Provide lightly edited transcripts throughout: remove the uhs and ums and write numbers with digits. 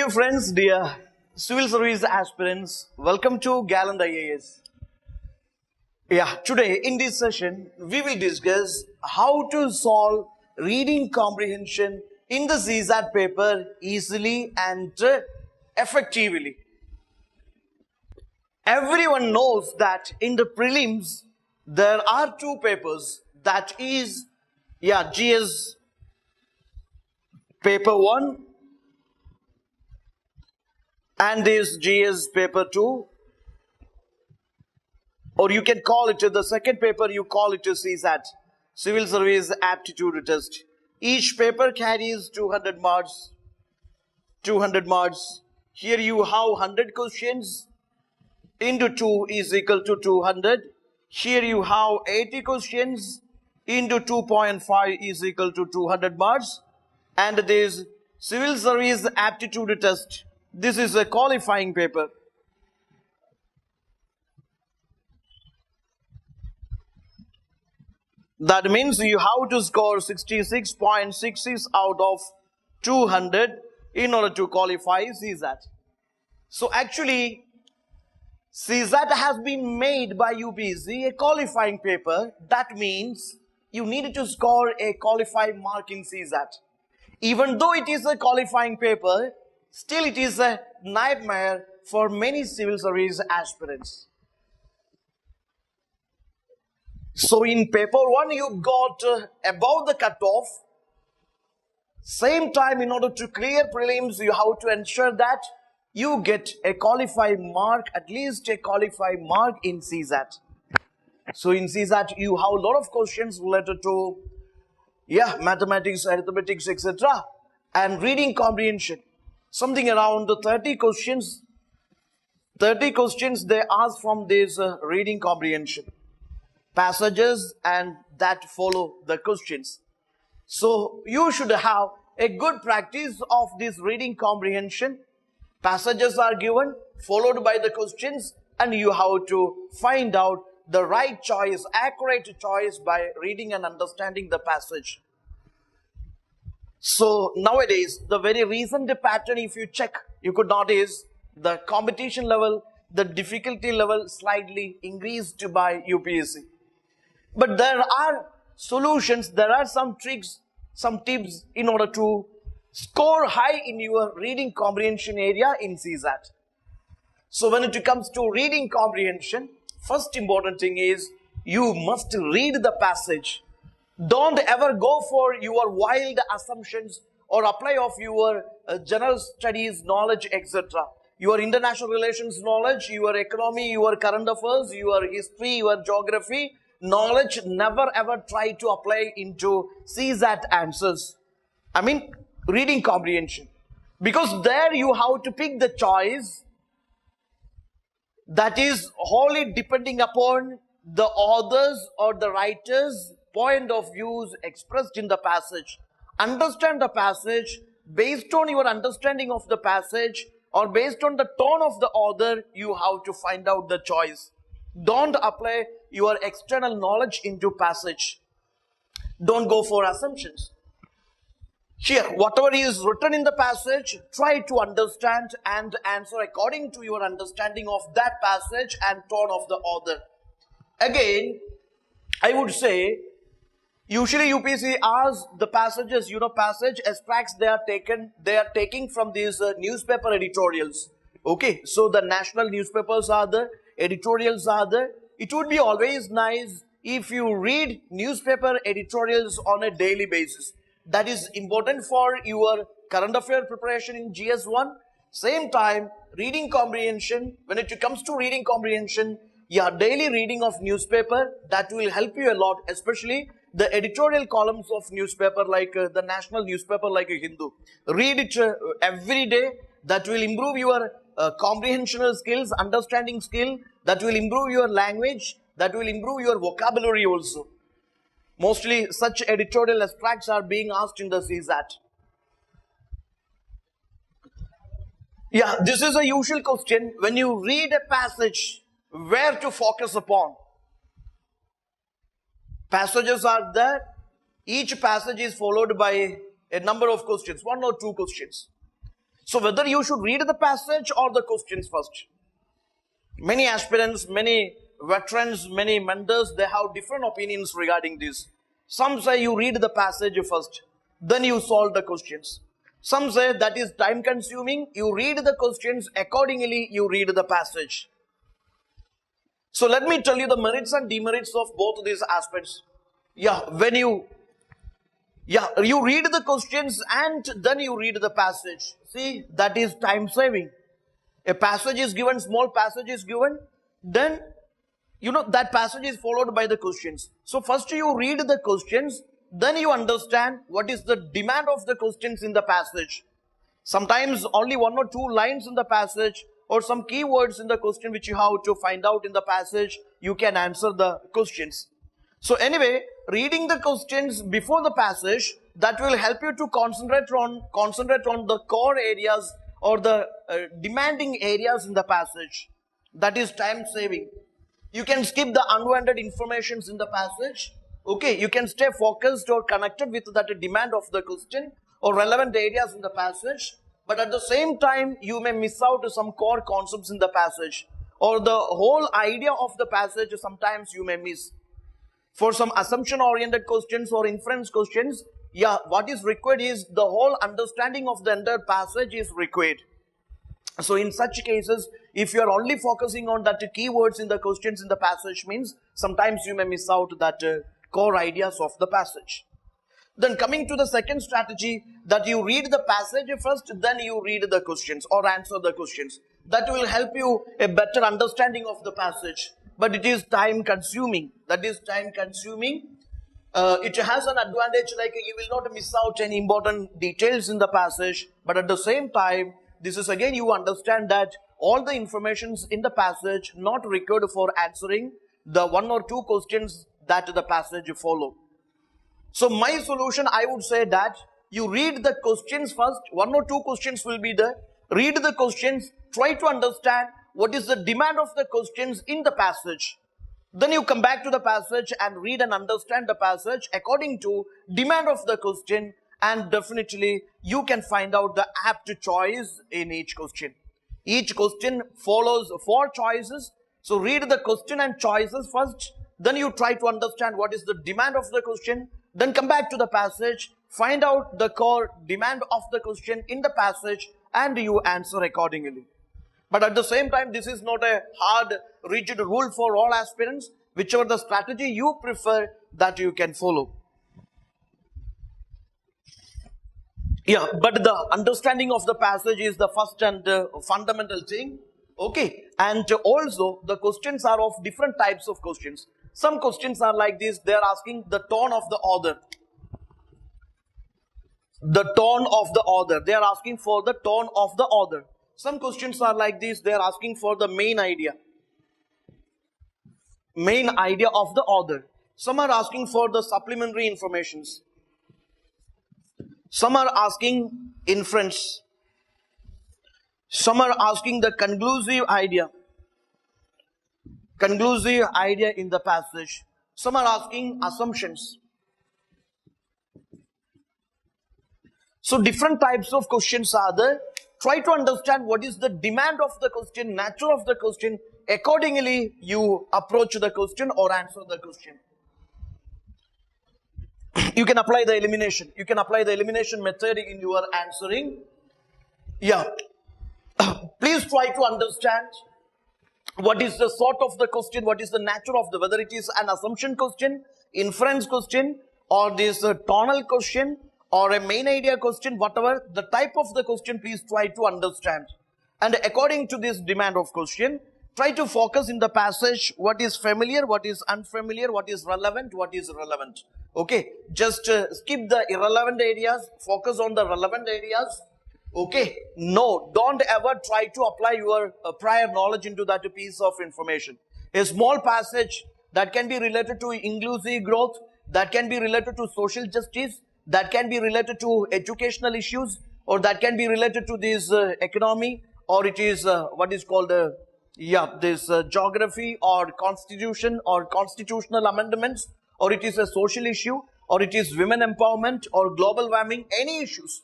Dear friends, dear civil service aspirants, welcome to GALLANT IAS. Today in this session, we will discuss how to solve reading comprehension in the CSAT paper easily and effectively. Everyone knows that in the prelims, there are two papers, that is, GS paper 1 and this GS paper 2, or you can call it the second paper, you call it CSAT, Civil Service Aptitude Test. Each paper carries 200 marks. 200 marks. Here you have 100 questions into 2 is equal to 200. Here you have 80 questions into 2.5 is equal to 200 marks. And this Civil Service Aptitude Test, this is a qualifying paper. That means you have to score 66.66 out of 200 in order to qualify CSAT. So actually, CSAT has been made by UPSC a qualifying paper. That means you need to score a qualified mark in CSAT. Even though it is a qualifying paper, still it is a nightmare for many civil service aspirants. So in paper 1, you got above the cutoff. Same time, in order to clear prelims, you have to ensure that you get a qualified mark, at least a qualified mark in CSAT. So in CSAT, you have a lot of questions related to mathematics, arithmetics, etc. and reading comprehension. Something around 30 questions. 30 questions they ask from this reading comprehension. Passages and that follow the questions. So you should have a good practice of this reading comprehension. Passages are given, followed by the questions, and you have to find out the right choice, accurate choice by reading and understanding the passage. So nowadays, the very recent pattern, if you check, you could notice the competition level, the difficulty level slightly increased by UPSC. But there are solutions, there are some tricks, some tips in order to score high in your reading comprehension area in CSAT. So when it comes to reading comprehension, first important thing is you must read the passage. Don't ever go for your wild assumptions or apply of your general studies knowledge, etc. Your international relations knowledge, your economy, your current affairs, your history, your geography knowledge, never ever try to apply into CSAT answers. I mean, reading comprehension. Because there you have to pick the choice that is wholly depending upon the authors or the writer's point of views expressed in the passage. Understand the passage. Based on your understanding of the passage or based on the tone of the author, you have to find out the choice. Don't apply your external knowledge into passage. Don't go for assumptions. Here, whatever is written in the passage, try to understand and answer according to your understanding of that passage and tone of the author. Again, I would say, usually UPSC asks the passages, passage extracts they are taking from these newspaper editorials. Okay, so the national newspapers are there, editorials are there. It would be always nice if you read newspaper editorials on a daily basis. That is important for your current affair preparation in GS1. Same time, reading comprehension, when it comes to reading comprehension, daily reading of newspaper, that will help you a lot, especially the editorial columns of newspaper like the national newspaper like a Hindu. Read it every day. That will improve your comprehensional skills, understanding skill. That will improve your language. That will improve your vocabulary also. Mostly such editorial extracts are being asked in the CSAT. This is a usual question. When you read a passage, where to focus upon? Passages are there. Each passage is followed by a number of questions, 1 or 2 questions. So whether you should read the passage or the questions first. Many aspirants, many veterans, many mentors, they have different opinions regarding this. Some say you read the passage first, then you solve the questions. Some say that is time consuming, you read the questions, accordingly you read the passage. So let me tell you the merits and demerits of both these aspects. When you read the questions and then you read the passage. See, that is time saving. A passage is given, small passage is given, then that passage is followed by the questions. So first you read the questions, then you understand what is the demand of the questions in the passage. Sometimes only one or two lines in the passage or some keywords in the question which you have to find out in the passage, you can answer the questions. So anyway, reading the questions before the passage, that will help you to concentrate on the core areas or the demanding areas in the passage. That is time saving. You can skip the unwanted informations in the passage. Okay, you can stay focused or connected with that demand of the question or relevant areas in the passage. But at the same time, you may miss out some core concepts in the passage or the whole idea of the passage. Sometimes you may miss. For some assumption-oriented questions or inference questions, what is required is the whole understanding of the entire passage is required. So in such cases, if you are only focusing on that keywords in the questions in the passage, means sometimes you may miss out that core ideas of the passage. Then coming to the second strategy, that you read the passage first, then you read the questions or answer the questions. That will help you a better understanding of the passage. But it is time consuming. That is time consuming. It has an advantage, like you will not miss out any important details in the passage. But at the same time, this is again you understand that all the informations in the passage not required for answering the one or two questions that the passage follow. So my solution, I would say that you read the questions first. One or two questions will be there. Read the questions. Try to understand what is the demand of the questions in the passage. Then you come back to the passage and read and understand the passage according to demand of the question, and definitely you can find out the apt choice in each question. Each question follows 4 choices. So read the question and choices first. Then you try to understand what is the demand of the question. Then come back to the passage, find out the core demand of the question in the passage, and you answer accordingly. But at the same time, this is not a hard, rigid rule for all aspirants. Whichever the strategy you prefer, that you can follow. But the understanding of the passage is the first and fundamental thing. Okay, and also the questions are of different types of questions. Some questions are like this. They are asking the tone of the author. The tone of the author. They are asking for the tone of the author. Some questions are like this. They are asking for the main idea. Main idea of the author. Some are asking for the supplementary informations. Some are asking inference. Some are asking the conclusive idea. Conclusive idea in the passage. Some are asking assumptions. So different types of questions are there. Try to understand what is the demand of the question, nature of the question. Accordingly, you approach the question or answer the question. You can apply the elimination. You can apply the elimination method in your answering. Please try to understand what is the sort of the question, what is the nature of the, whether it is an assumption question, inference question, or this tonal question, or a main idea question, whatever the type of the question, please try to understand. And according to this demand of question, try to focus in the passage what is familiar, what is unfamiliar, what is relevant, what is irrelevant. Okay, just skip the irrelevant areas, focus on the relevant areas. Okay, no, don't ever try to apply your prior knowledge into that piece of information. A small passage that can be related to inclusive growth, that can be related to social justice, that can be related to educational issues, or that can be related to this economy, or it is what is called this geography or constitution or constitutional amendments, or it is a social issue, or it is women empowerment or global warming, any issues.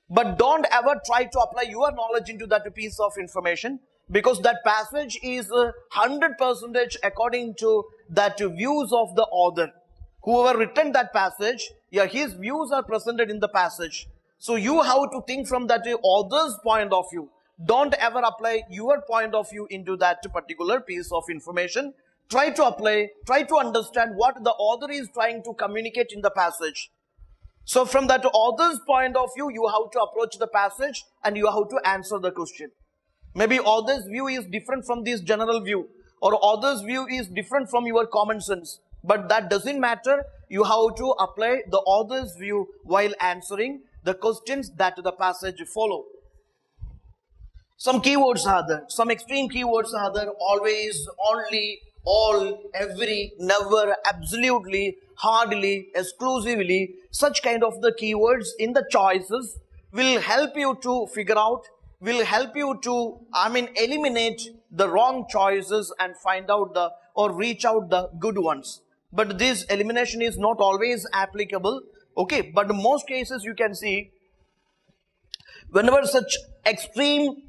But don't ever try to apply your knowledge into that piece of information, because that passage is 100% according to that views of the author. Whoever written that passage, yeah, his views are presented in the passage. So you have to think from that author's point of view. Don't ever apply your point of view into that particular piece of information. Try to apply, try to understand what the author is trying to communicate in the passage. So from that author's point of view, you have to approach the passage and you have to answer the question. Maybe author's view is different from this general view, or author's view is different from your common sense. But that doesn't matter. You have to apply the author's view while answering the questions that the passage follow. Some keywords are there. Some extreme keywords are there. Always, only, all, every, never, absolutely, hardly, exclusively. Such kind of the keywords in the choices will help you to figure out, will help you to, eliminate the wrong choices and find out the, or reach out the good ones. But this elimination is not always applicable. Okay, but in most cases you can see, whenever such extreme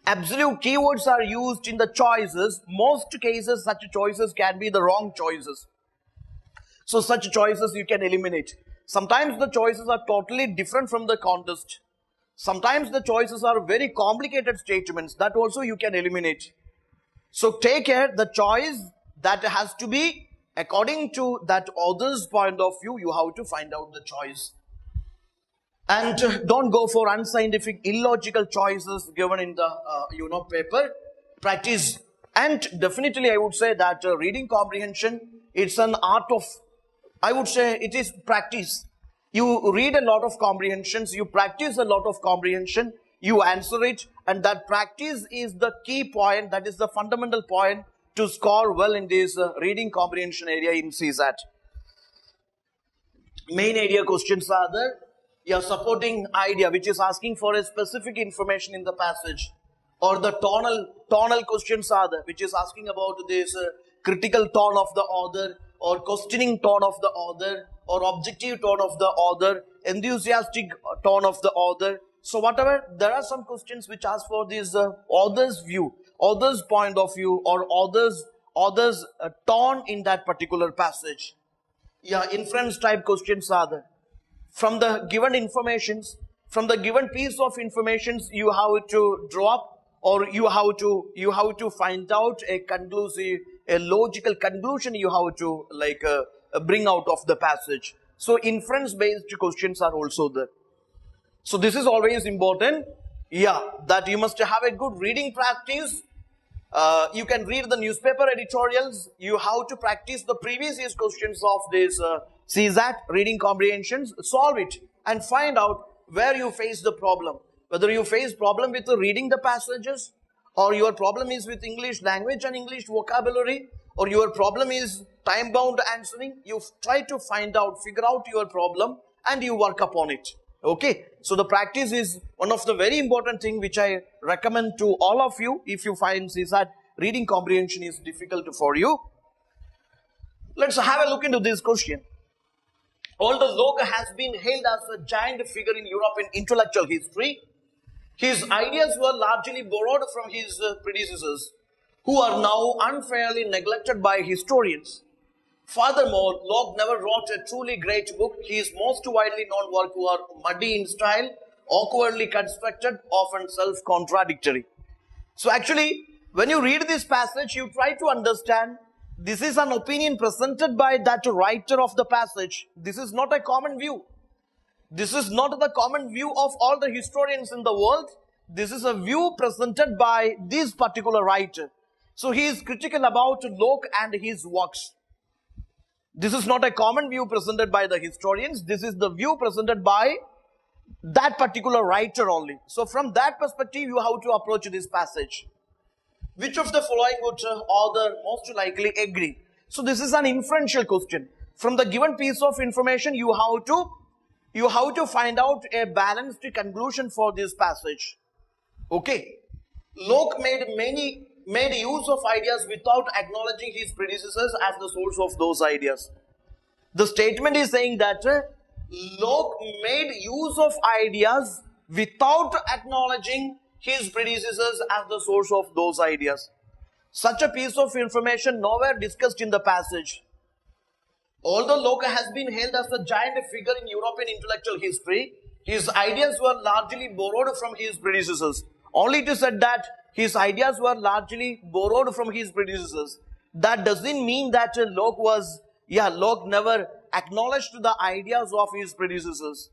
absolute keywords are used in the choices, most cases such choices can be the wrong choices. So such choices you can eliminate. Sometimes the choices are totally different from the contest. Sometimes the choices are very complicated statements. That also you can eliminate. So take care, the choice that has to be according to that author's point of view, you have to find out the choice. And don't go for unscientific, illogical choices given in the paper. Practice. And definitely I would say that reading comprehension, it's an art of, I would say it is practice. You read a lot of comprehensions, you practice a lot of comprehension, you answer it, and that practice is the key point, that is the fundamental point to score well in this reading comprehension area in CSAT. Main area questions are there. Your supporting idea, which is asking for a specific information in the passage, or the tonal questions are there, which is asking about this critical tone of the author, or questioning tone of the author, or objective tone of the author, enthusiastic tone of the author. So whatever, there are some questions which ask for this author's view, author's point of view, or author's tone in that particular passage. Yeah, inference type questions are there. From the given informations, from the given piece of informations, you have to draw up, or you have to find out a conclusive, a logical conclusion you have to bring out of the passage. So inference based questions are also there. So this is always important. Yeah, that you must have a good reading practice. You can read the newspaper editorials. You have to practice the previous year's questions of this CSAT, reading comprehensions. Solve it and find out where you face the problem. Whether you face problem with reading the passages, or your problem is with English language and English vocabulary, or your problem is time-bound answering. You try to find out, figure out your problem, and you work upon it. Okay, so the practice is one of the very important thing which I recommend to all of you if you find CSAT reading comprehension is difficult for you. Let's have a look into this question. Although Locke has been hailed as a giant figure in European intellectual history, his ideas were largely borrowed from his predecessors, who are now unfairly neglected by historians. Furthermore, Locke never wrote a truly great book. His most widely known works were muddy in style, awkwardly constructed, often self-contradictory. So actually, when you read this passage, you try to understand this is an opinion presented by that writer of the passage. This is not a common view. This is not the common view of all the historians in the world. This is a view presented by this particular writer. So he is critical about Locke and his works. This is not a common view presented by the historians. This is the view presented by that particular writer only. So from that perspective, you have to approach this passage. Which of the following would author most likely agree? So this is an inferential question. From the given piece of information, you have to find out a balanced conclusion for this passage. Okay. Locke made use of ideas without acknowledging his predecessors as the source of those ideas. The statement is saying that Locke made use of ideas without acknowledging his predecessors as the source of those ideas. Such a piece of information nowhere discussed in the passage. Although Locke has been hailed as a giant figure in European intellectual history, his ideas were largely borrowed from his predecessors. Only it is said that his ideas were largely borrowed from his predecessors. That doesn't mean that Locke never acknowledged the ideas of his predecessors.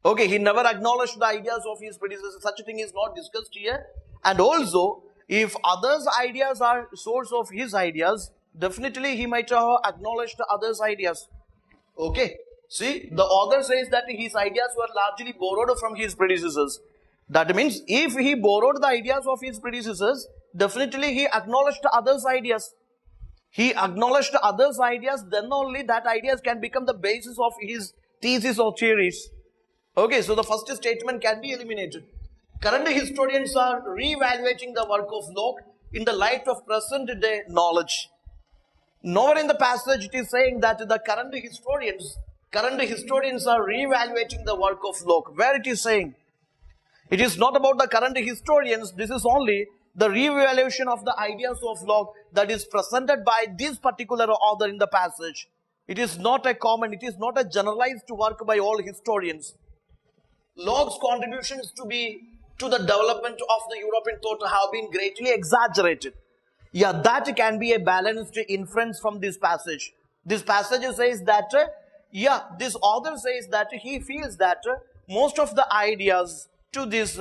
Okay, he never acknowledged the ideas of his predecessors. Such a thing is not discussed here. And also, if others' ideas are source of his ideas, definitely he might have acknowledged others' ideas. Okay. See, the author says that his ideas were largely borrowed from his predecessors. That means if he borrowed the ideas of his predecessors, definitely he acknowledged others' ideas. He acknowledged others' ideas, then only that ideas can become the basis of his thesis or theories. Okay, so the first statement can be eliminated. Current historians are re-evaluating the work of Locke in the light of present day knowledge. Nowhere in the passage it is saying that the current historians are re-evaluating the work of Locke. Where it is saying? It is not about the current historians. This is only the re-evaluation of the ideas of Locke that is presented by this particular author in the passage. It is not a common, it is not a generalized work by all historians. Locke's contributions to the development of the European thought have been greatly exaggerated. Yeah, that can be a balanced inference from this passage. This passage says that, this author says that he feels that most of the ideas to this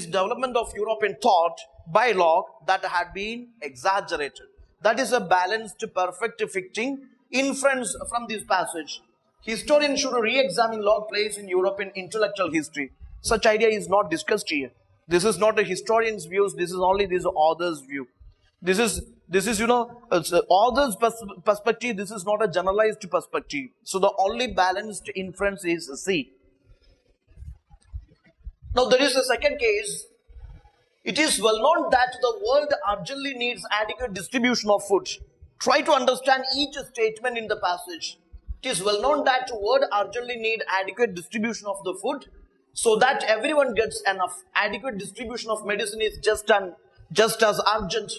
development of European thought by Locke that had been exaggerated. That is a balanced, perfect fitting inference from this passage. Historians should re-examine Locke's place in European intellectual history. Such idea is not discussed here. This is not a historian's views. This is only this author's view. This is author's perspective. This is not a generalized perspective. So the only balanced inference is C. Now there is a second case. It is well known that the world urgently needs adequate distribution of food. Try to understand each statement in the passage. It is well known that the world urgently need adequate distribution of the food so that everyone gets enough. Adequate distribution of medicine is just as urgent.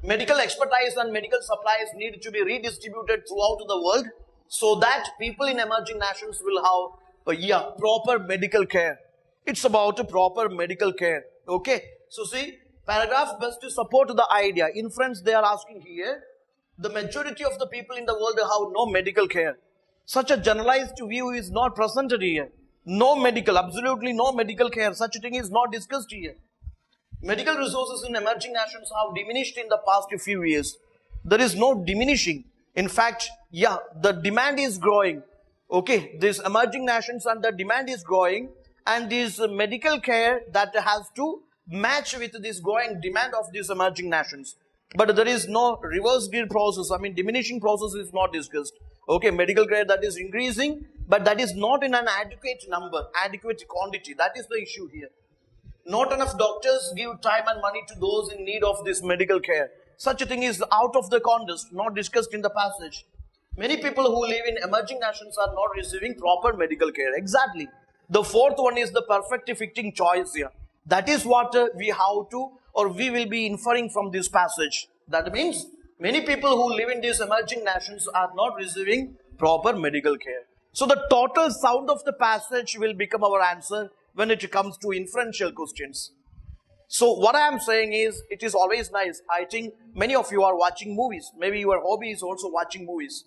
Medical expertise and medical supplies need to be redistributed throughout the world so that people in emerging nations will have proper medical care. It's about proper medical care. Okay. So see, paragraph best to support the idea. Inference they are asking here. The majority of the people in the world have no medical care. Such a generalized view is not presented here. Absolutely no medical care. Such a thing is not discussed here. Medical resources in emerging nations have diminished in the past few years. There is no diminishing. In fact, the demand is growing. Okay, these emerging nations and the demand is growing, and this medical care that has to match with this growing demand of these emerging nations. But there is no reverse gear process. Diminishing process is not discussed. Okay, medical care that is increasing, but that is not in an adequate number, adequate quantity. That is the issue here. Not enough doctors give time and money to those in need of this medical care. Such a thing is out of the context, not discussed in the passage. Many people who live in emerging nations are not receiving proper medical care. Exactly. The fourth one is the perfect fitting choice here. That is what we will be inferring from this passage. That means many people who live in these emerging nations are not receiving proper medical care. So the total sound of the passage will become our answer when it comes to inferential questions. So what I am saying is, it is always nice. I think many of you are watching movies. Maybe your hobby is also watching movies.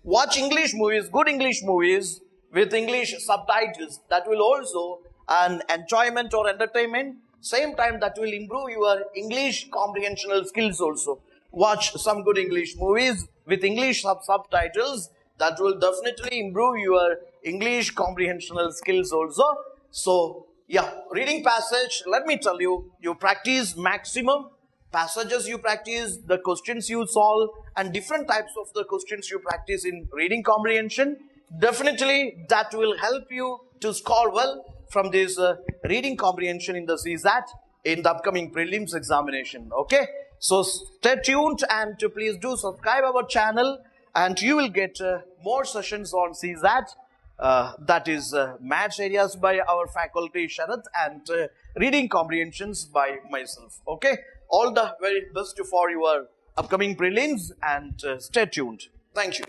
Watch English movies, good English movies with English subtitles. That will also an enjoyment or entertainment. Same time that will improve your English comprehensional skills also. Watch some good English movies with English subtitles. That will definitely improve your English comprehensional skills also. So, reading passage, let me tell you, you practice maximum passages you practice, the questions you solve, and different types of the questions you practice in reading comprehension. Definitely, that will help you to score well from this reading comprehension in the CSAT in the upcoming prelims examination. Okay, so stay tuned and please do subscribe our channel, and you will get more sessions on CSAT that is maths areas by our faculty Sharath, and reading comprehensions by myself. Okay, all the very best for your upcoming prelims, and stay tuned. Thank you.